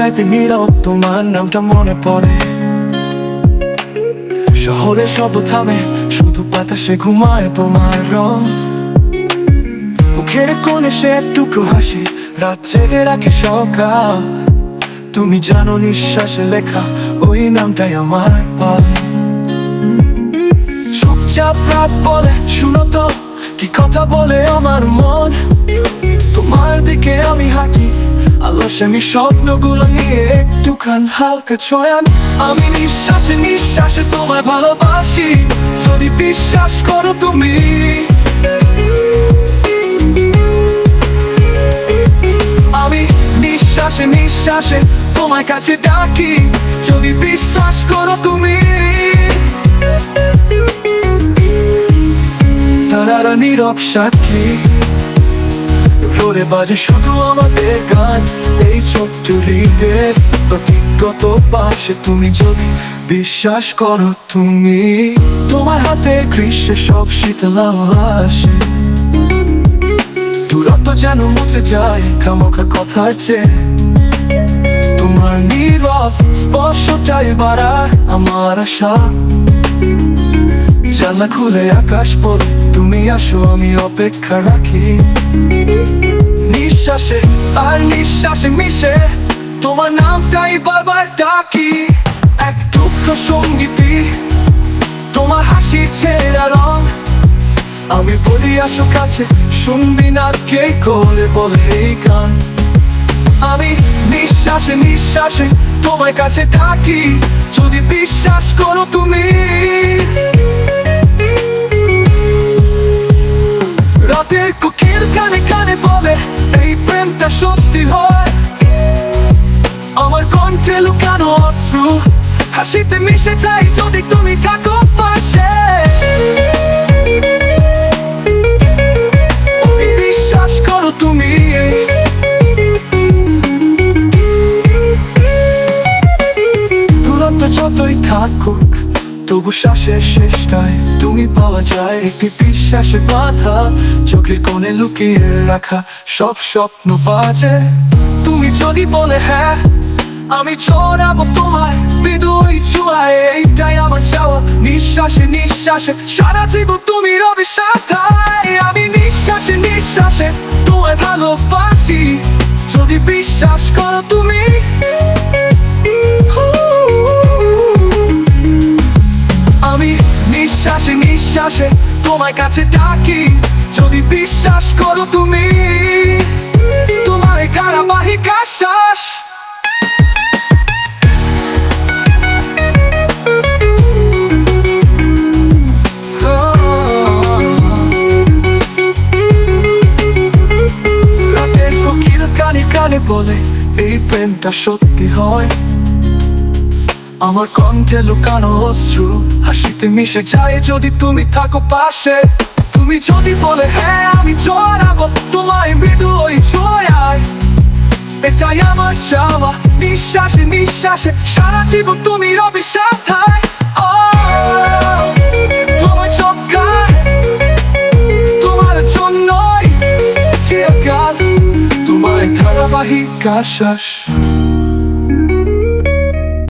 রাতে নীরব তোমার নামটা মনে পড়ে। শহরের শব্দ থামে, শুধু বাতাসে ঘুমায় তোমার রং। মুখের কোণে সে এক টুকরো হাসি, রাত জেগে রাখে সকাল। তুমি জানো নিঃশ্বাসে লেখা ওই নামটাই আমার পাল। চুপচাপ রাত বলে, শুনো তো কি কথা বলে আমার মন। তোমার দিকে আমি হাঁটি, আলস্যামি স্বপ্নগুলো নিয়ে একটুখান হালকা ছোঁয়ান। আমি নিঃশ্বাসে নিঃশ্বাসে তোমায় ভালোবাসি, যদি বিশ্বাস করো তুমি। আমি নিঃশ্বাসে নিঃশ্বাসে তোমার কাছে ডাকি, যদি বিশ্বাস করো তুমি। তারারা নীরব সাক্ষী, রোদে বাজে শুধু আমাদের গান। এই ছোট্ট হৃদয়ের প্রতিজ্ঞত পাশে তুমি, যদি বিশ্বাস করো তুমি। তোমার হাতে গ্রীষ্মে সব শীতল আসে, দূরত্ব যেন মুছে যায় খামোখা কথার চেয়ে। তোমার নীরব স্পর্শটাই বাড়ায় আমার আশা। জানলা খুলে আকাশ পড়ে, তুমি আসো আমি অপেক্ষা রাখি। নিঃশ্বাসে আর নিঃশ্বাসে মিশে তোমার নামটাই বারবার ডাকি। এক টুকরো সঙ্গীতই তোমার হাসির ছেঁড়া রং। আমি বলি আসো কাছে, শুনবি না কে করে বলে এই গান। আমি নিঃশ্বাসে নিঃশ্বাসে তোমার কাছে ডাকি, যদি বিশ্বাস করো তুমি। রাতের কোকিল কানে কানে বলে এই প্রেমটা সত্যি হয়। আমার কণ্ঠে লুকানো অশ্রু হাসিতে মিশে যায়, যদি তুমি থাকো পাশে। বিশ্বাস করো তুমি। দূরত্ব যতই থাকুক, তবু শ্বাসের শেষটায় তুমি পাওয়া যায় একটি বিশ্বাসের বাধা। চোখের কোণে লুকিয়ে রাখা সব স্বপ্ন বাজে। তুমি যদি বলে হ্যাঁ, আমি ছড়াবো তোমায় হৃদয় জুড়ায়। এইটাই আমার চাওয়া, নিঃশ্বাসে নিঃশ্বাসে সারা জীবন তুমি রবে সাথে। আমি নিঃশ্বাসে নিঃশ্বাসে তোমায় ভালোবাসি, যদি বিশ্বাস করো তুমি। আমি নিঃশ্বাসে নিঃশ্বাসে তোমার কাছে ডাকি, যদি বিশ্বাস করো তুমি। তোমার ধারাবাহিক আশ্বাস। রাতের কোকিল কানে কানে বলে এই প্রেমটা সত্যি হয়। আমার কণ্ঠে লুকানো অশ্রু হাসিতে মিশে যায়, যদি তুমি থাকো পাশে। তুমি যদি বলে হ্যাঁ, আমি ছড়াবো তোমায় মৃদু ওই ছোঁয়ায়। এটাই আমার চাওয়া, নিঃশ্বাসে নিঃশ্বাসে সারা জীবন তুমি রবে সাথে। তোমার চোখে তোমার জন্যই চিরকাল, তোমার ধারাবাহিক আশ্বাস।